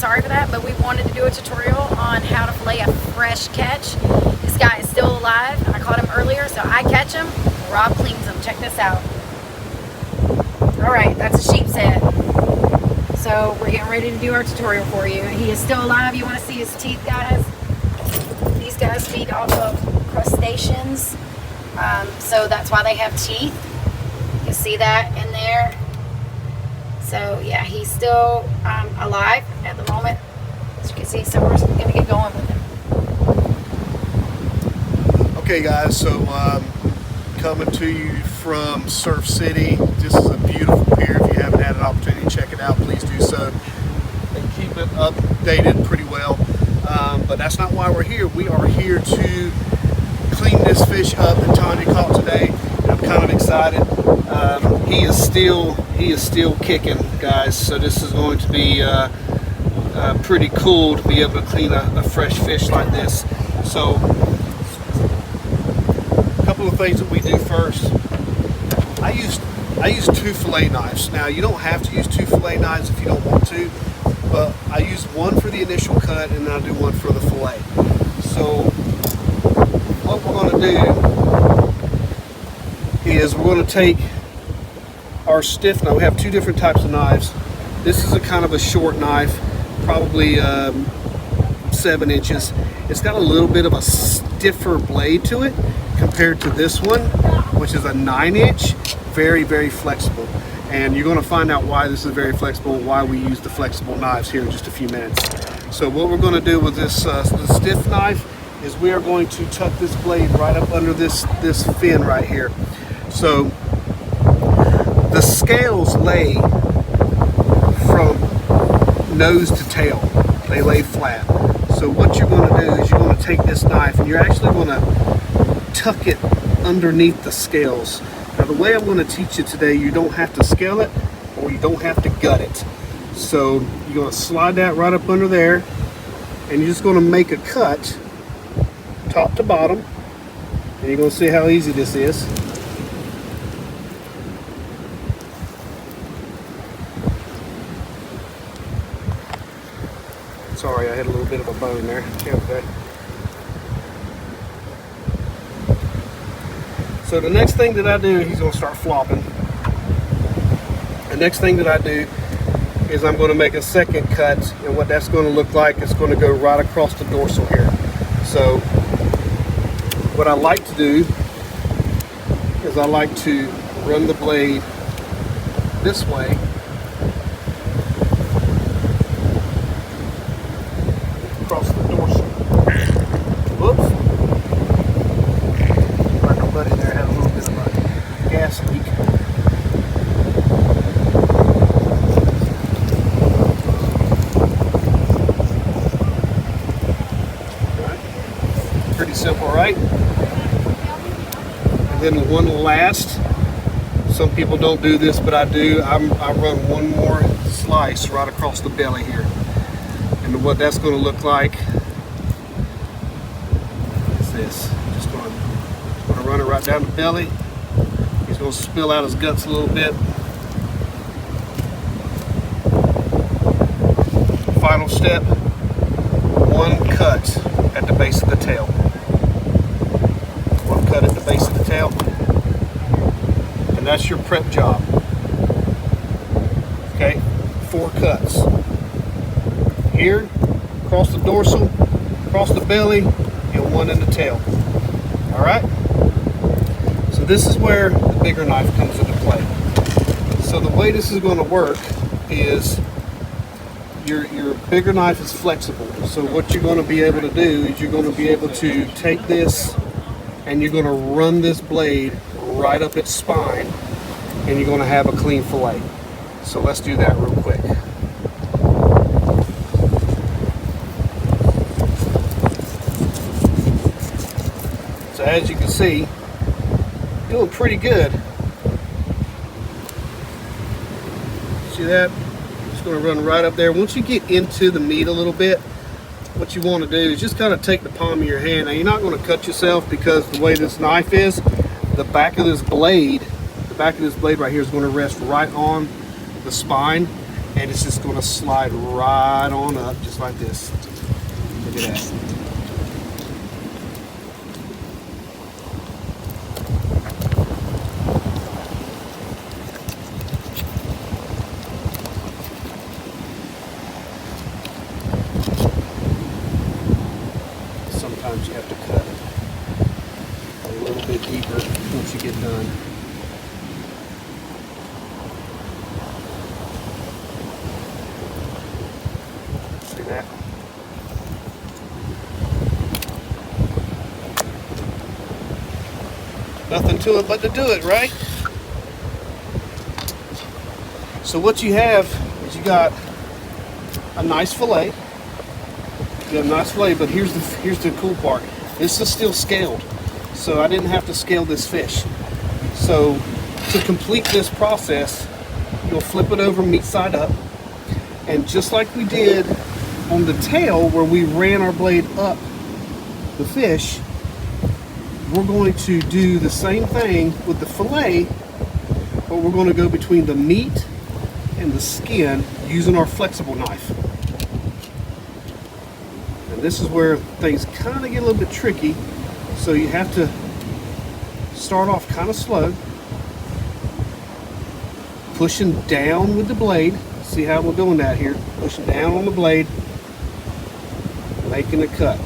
sorry for that, but we wanted to do a tutorial on how to fillet a fresh catch. This guy is still alive. I caught him earlier, so I catch him, Rob cleans him. Check this out. All right, that's a sheep's head. So we're getting ready to do our tutorial for you. He is still alive. You want to see his teeth, guys? These guys feed off of crustaceans, so that's why they have teeth. You can see that in there. So yeah, he's still alive at the moment, as you can see. So we're gonna get going with him. Okay, guys. So coming to you from Surf City. This is a beautiful pier. If you haven't had an opportunity to check it out, please do so. They keep it updated pretty well. But that's not why we're here. We are here to clean this fish up that Tanya caught today. And I'm kind of excited. He is still kicking, guys. So this is going to be pretty cool to be able to clean a fresh fish like this. So a couple of things that we do first. I use 2 fillet knives. Now you don't have to use 2 fillet knives if you don't want to, but I use one for the initial cut and then I do one for the fillet. So what we're going to do is we're going to take our stiff knife. We have 2 different types of knives. This is a kind of a short knife, probably 7 inches. It's got a little bit of a stiffer blade to it compared to this one, which is a 9-inch. Very, very flexible. And you're going to find out why this is very flexible, why we use the flexible knives here in just a few minutes. So what we're going to do with this the stiff knife is we are going to tuck this blade right up under this fin right here. So the scales lay from nose to tail. They lay flat. So what you're going to do is you're going to take this knife and you're actually going to tuck it underneath the scales. Now the way I'm going to teach you today, you don't have to scale it or you don't have to gut it. So you're going to slide that right up under there and you're just going to make a cut top to bottom, and you're going to see how easy this is. Sorry, I had a little bit of a bone there. Okay. So the next thing that I do, he's going to start flopping. The next thing that I do is I'm going to make a second cut, and what that's going to look like is going to go right across the dorsal here. So what I like to do is I like to run the blade this way across the dorsal. Whoops. My buddy there had a little bit of a gas leak. Pretty simple, right? And then one last, some people don't do this, but I do. I run one more slice right across the belly here. And what that's going to look like is this. Just going to run it right down the belly. He's going to spill out his guts a little bit. Final step, one cut at the base of the tail. One cut at the base of the tail. And that's your prep job. Okay, 4 cuts. Here, across the dorsal, across the belly, and one in the tail. All right? So this is where the bigger knife comes into play. So the way this is going to work is your bigger knife is flexible. So what you're going to be able to do is you're going to be able to take this and you're going to run this blade right up its spine and you're going to have a clean fillet. So let's do that real quick. So as you can see, doing pretty good. See that? Just going to run right up there. Once you get into the meat a little bit, what you want to do is just kind of take the palm of your hand. Now you're not going to cut yourself because the way this knife is, the back of this blade right here is going to rest right on the spine, and it's just going to slide right on up just like this. Look at that. Sometimes you have to cut a little bit deeper once you get done. See that? Nothing to it but to do it, right? So what you have is you got a nice fillet. You have a nice fillet, but here's the cool part. This is still scaled, so I didn't have to scale this fish. So to complete this process, you'll flip it over meat side up, and just like we did on the tail where we ran our blade up the fish, we're going to do the same thing with the fillet, but we're going to go between the meat and the skin using our flexible knife. And this is where things kind of get a little bit tricky, so you have to start off kind of slow, pushing down with the blade. See how we're doing that here? Pushing down on the blade, making a cut.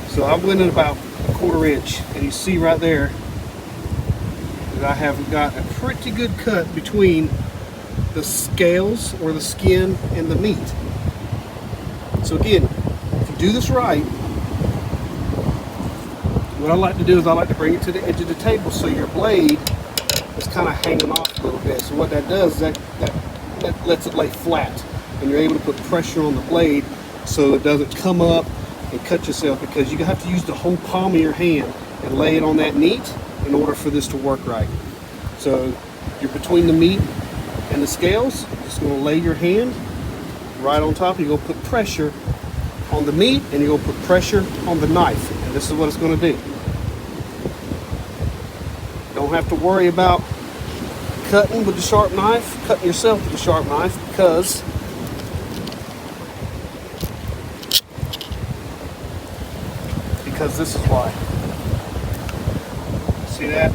So I went at about a 1/4 inch, and you see right there that I have got a pretty good cut between the scales or the skin and the meat. So again, if you do this right, what I like to do is I like to bring it to the edge of the table so your blade is kind of hanging off a little bit. So what that does is that lets it lay flat, and you're able to put pressure on the blade so it doesn't come up and cut yourself, because you have to use the whole palm of your hand and lay it on that meat in order for this to work right. So you're between the meat and the scales, just going to lay your hand right on top, and you're going to put pressure on the meat, and you're going to put pressure on the knife, and this is what it's going to do. Don't have to worry about cutting with the sharp knife, cutting yourself with the sharp knife, because this is why. See that?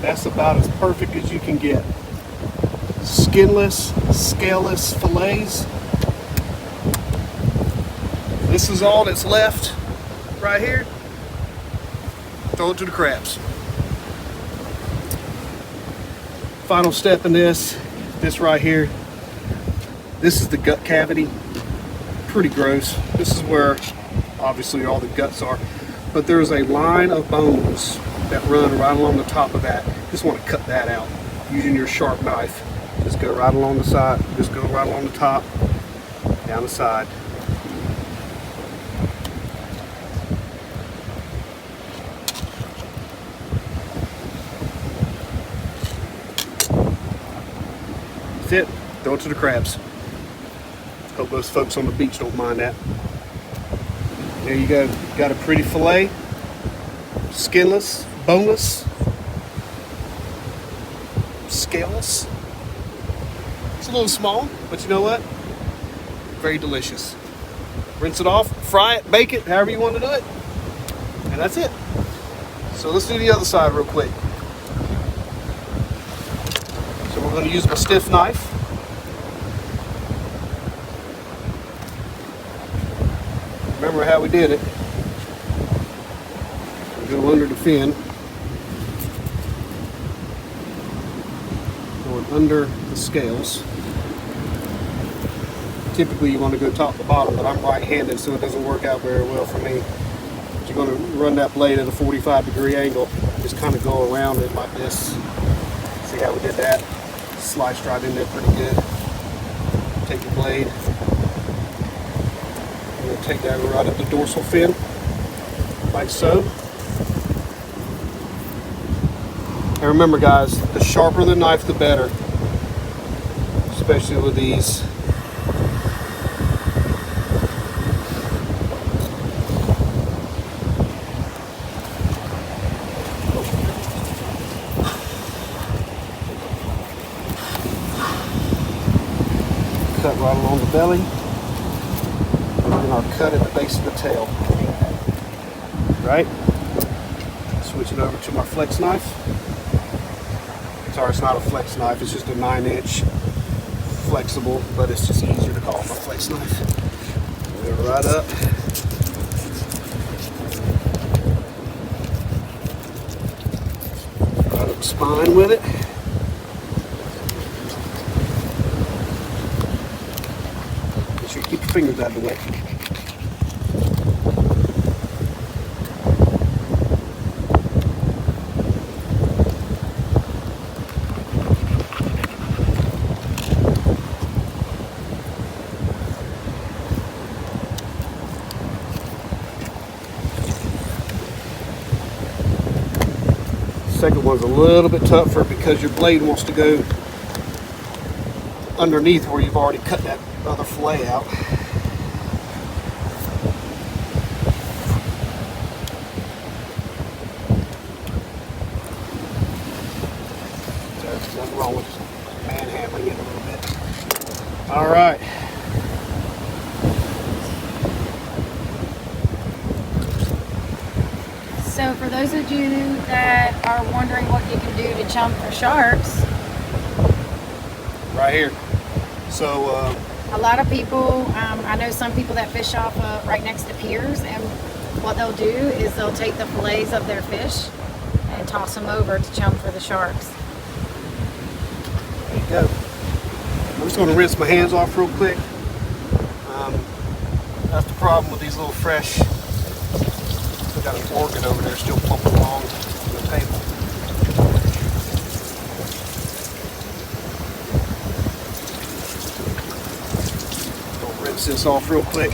That's about as perfect as you can get. Skinless, scaleless fillets. This is all that's left right here. Throw it to the crabs. Final step in this right here. This is the gut cavity. Pretty gross. This is where obviously all the guts are. But there's a line of bones that run right along the top of that. Just want to cut that out using your sharp knife. Just go right along the side. Just go right along the top, down the side. That's it. Throw it to the crabs. Hope those folks on the beach don't mind that. There you go. Got a pretty fillet. Skinless, boneless, scaleless. It's a little small, but you know what? Very delicious. Rinse it off, fry it, bake it, however you want to do it. And that's it. So let's do the other side real quick. So we're going to use my stiff knife. Remember how we did it. We go under the fin. Going under the scales. Typically you want to go top to bottom, but I'm right-handed, so it doesn't work out very well for me. But you're going to run that blade at a 45-degree angle. Just kind of go around it like this. See how we did that? Sliced right in there pretty good. Take your blade. I'm going to take that right up the dorsal fin, like so. And remember guys, the sharper the knife the better, especially with these. right along the belly, and then our cut at the base of the tail. Right? Switching over to my flex knife. Sorry, it's not a flex knife, it's just a 9-inch flexible, but it's just easier to call it my flex knife. Go right up. Right up the spine with it. Make sure you keep your fingers out of the way. Second one's a little bit tougher because your blade wants to go underneath where you've already cut that other fillet out. There's nothing wrong with manhandling it a little bit. All right. So for those of you that are wondering what you can do to chump for sharks, Right here. So a lot of people, I know some people that fish off right next to piers, and what they'll do is they'll take the fillets of their fish and toss them over to chump for the sharks. there you go. I'm just going to rinse my hands off real quick. That's the problem with these little fresh. Still got an organ over there still pumping along the table. Gonna rinse this off real quick.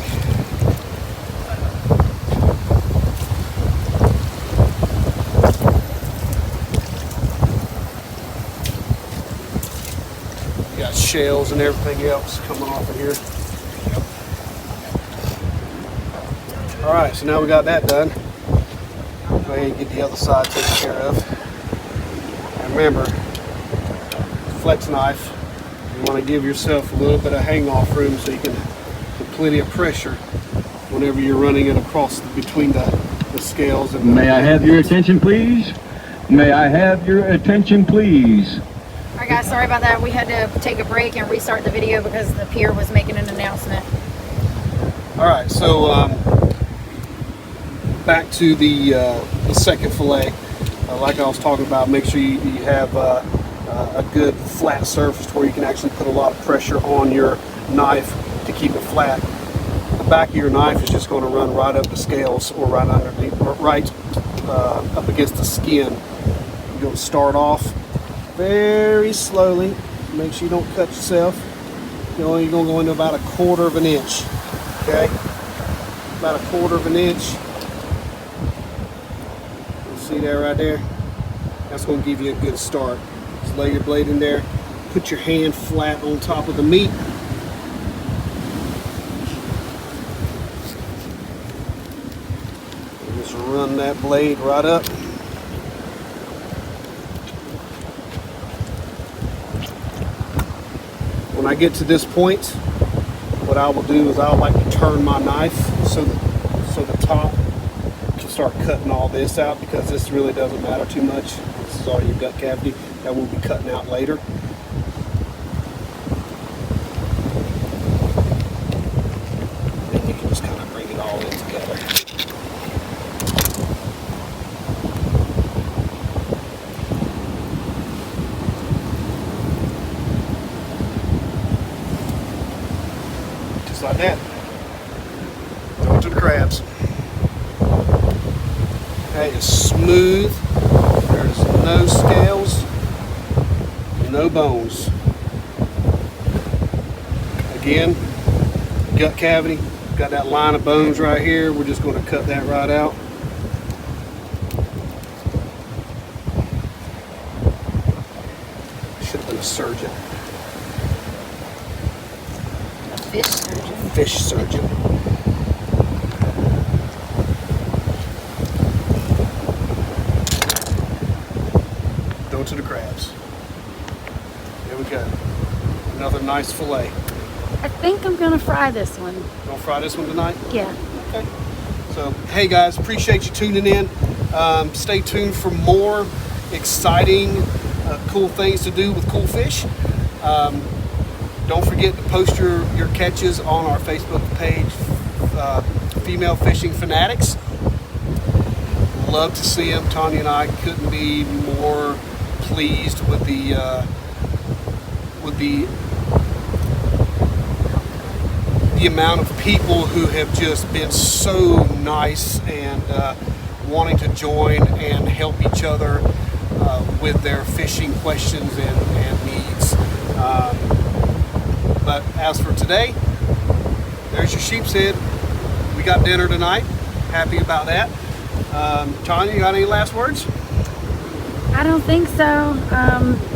You got shells and everything else coming off of here. All right, so now we got that done. Go ahead and get the other side taken care of. And remember, flex knife, you want to give yourself a little bit of hang-off room so you can get plenty of pressure whenever you're running it across between the scales. And May I have your attention, please? May I have your attention, please? All right, guys, sorry about that. We had to take a break and restart the video because the pier was making an announcement. All right, so back to the second fillet. Like I was talking about, make sure you have a good flat surface where you can actually put a lot of pressure on your knife to keep it flat. The back of your knife is just going to run right up the scales or right underneath, or right up against the skin. You're going to start off very slowly. Make sure you don't cut yourself. You're only going to go into about 1/4 of an inch. Okay, about 1/4 of an inch. See that right there? That's going to give you a good start. Just lay your blade in there. Put your hand flat on top of the meat. And just run that blade right up. When I get to this point, what I will do is I'll like to turn my knife so the top can start cutting all this out, because this really doesn't matter too much. This is all your gut cavity that we'll be cutting out later. Then you can just kind of bring it all in together. Just like that. Go to the crabs. Okay, it's smooth. There's no scales, no bones. Again, gut cavity, got that line of bones right here. We're just going to cut that right out. Should have been a surgeon. A fish surgeon. Fish surgeon. Go to the crabs. There we go. Another nice fillet. I think I'm gonna fry this one. Gonna fry this one tonight? Yeah. Okay. So, hey guys, appreciate you tuning in. Stay tuned for more exciting, cool things to do with cool fish. Don't forget to post your catches on our Facebook page, Female Fishing Fanatics. Love to see them. Tanya and I couldn't be more pleased with the amount of people who have just been so nice and wanting to join and help each other with their fishing questions and needs. But as for today, there's your sheepshead. We got dinner tonight. Happy about that. Tanya, you got any last words? I don't think so.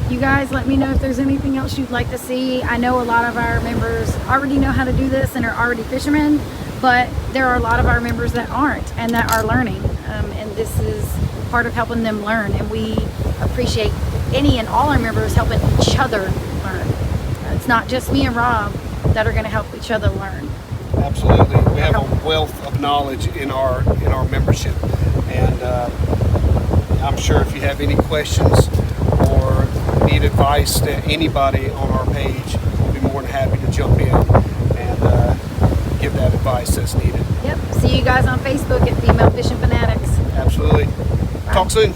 You guys let me know if there's anything else you'd like to see. I know a lot of our members already know how to do this and are already fishermen, but there are a lot of our members that aren't and that are learning. And this is part of helping them learn. And we appreciate any and all our members helping each other learn. It's not just me and Rob that are going to help each other learn. Absolutely. We have a wealth of knowledge in our membership. And I'm sure if you have any questions or need advice to anybody on our page, we'll be more than happy to jump in and give that advice that's needed. Yep. See you guys on Facebook at Female Fishing Fanatics. Absolutely. Bye. Talk soon.